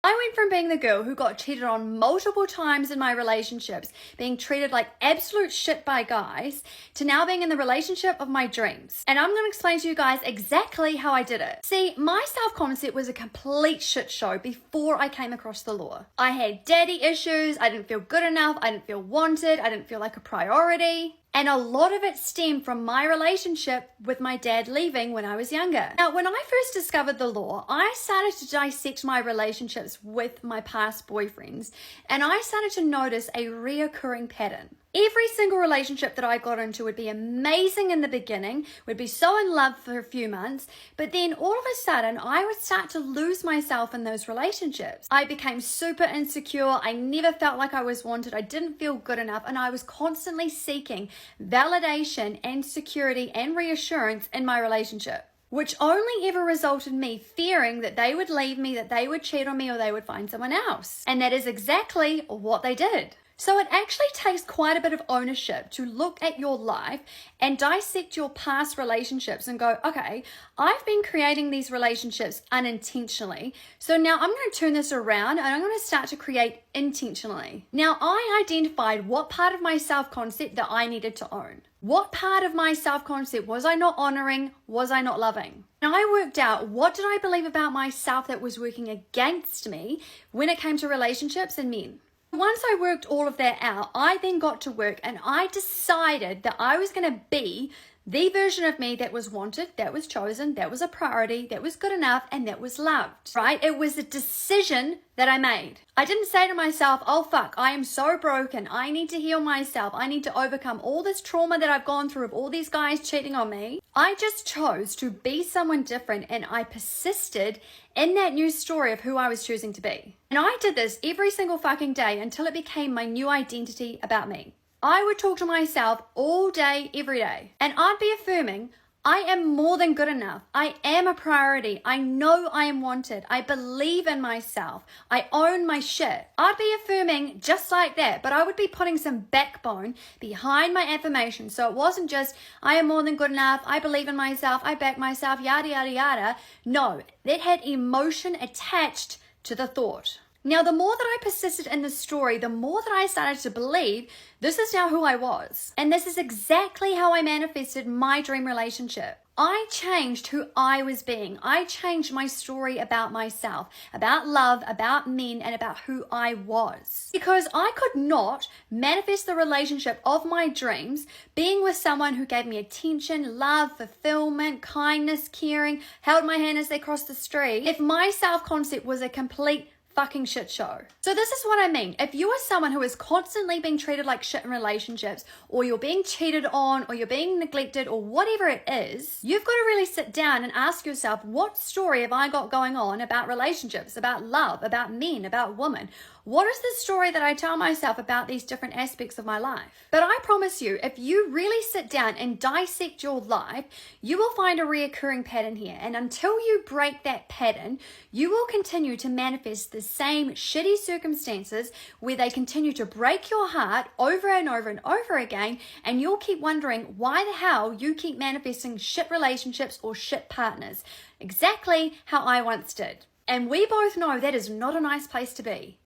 I went from being the girl who got cheated on multiple times in my relationships, being treated like absolute shit by guys, to now being in the relationship of my dreams. And I'm going to explain to you guys exactly how I did it. See, my self-concept was a complete shit show before I came across the law. I had daddy issues, I didn't feel good enough, I didn't feel wanted, I didn't feel like a priority. And a lot of it stemmed from my relationship with my dad leaving when I was younger. Now, when I first discovered the law, I started to dissect my relationships with my past boyfriends, and I started to notice a reoccurring pattern. Every single relationship that I got into would be amazing in the beginning, would be so in love for a few months, but then all of a sudden I would start to lose myself in those relationships. I became super insecure, I never felt like I was wanted, I didn't feel good enough, and I was constantly seeking validation and security and reassurance in my relationship, which only ever resulted in me fearing that they would leave me, that they would cheat on me, or they would find someone else. And that is exactly what they did. So it actually takes quite a bit of ownership to look at your life and dissect your past relationships and go, okay, I've been creating these relationships unintentionally. So now I'm going to turn this around and I'm going to start to create intentionally. Now I identified what part of my self-concept that I needed to own. What part of my self-concept was I not honoring? Was I not loving? Now I worked out what did I believe about myself that was working against me when it came to relationships and men. Once I worked all of that out, I then got to work and I decided that I was going to be the version of me that was wanted, that was chosen, that was a priority, that was good enough, and that was loved, right? It was a decision that I made. I didn't say to myself, oh fuck, I am so broken. I need to heal myself. I need to overcome all this trauma that I've gone through of all these guys cheating on me. I just chose to be someone different and I persisted in that new story of who I was choosing to be. And I did this every single fucking day until it became my new identity about me. I would talk to myself all day, every day, and I'd be affirming, I am more than good enough. I am a priority. I know I am wanted. I believe in myself. I own my shit. I'd be affirming just like that, but I would be putting some backbone behind my affirmation. So it wasn't just, I am more than good enough. I believe in myself. I back myself, yada, yada, yada. No, that had emotion attached to the thought. Now, the more that I persisted in the story, the more that I started to believe this is now who I was. And this is exactly how I manifested my dream relationship. I changed who I was being. I changed my story about myself, about love, about men, and about who I was. Because I could not manifest the relationship of my dreams being with someone who gave me attention, love, fulfillment, kindness, caring, held my hand as they crossed the street, if my self-concept was a complete fucking shit show. So this is what I mean. If you are someone who is constantly being treated like shit in relationships, or you're being cheated on, or you're being neglected, or whatever it is, you've got to really sit down and ask yourself, what story have I got going on about relationships, about love, about men, about women? What is the story that I tell myself about these different aspects of my life? But I promise you, if you really sit down and dissect your life, you will find a reoccurring pattern here. And until you break that pattern, you will continue to manifest the same shitty circumstances where they continue to break your heart over and over and over again. And you'll keep wondering why the hell you keep manifesting shit relationships or shit partners. Exactly how I once did. And we both know that is not a nice place to be.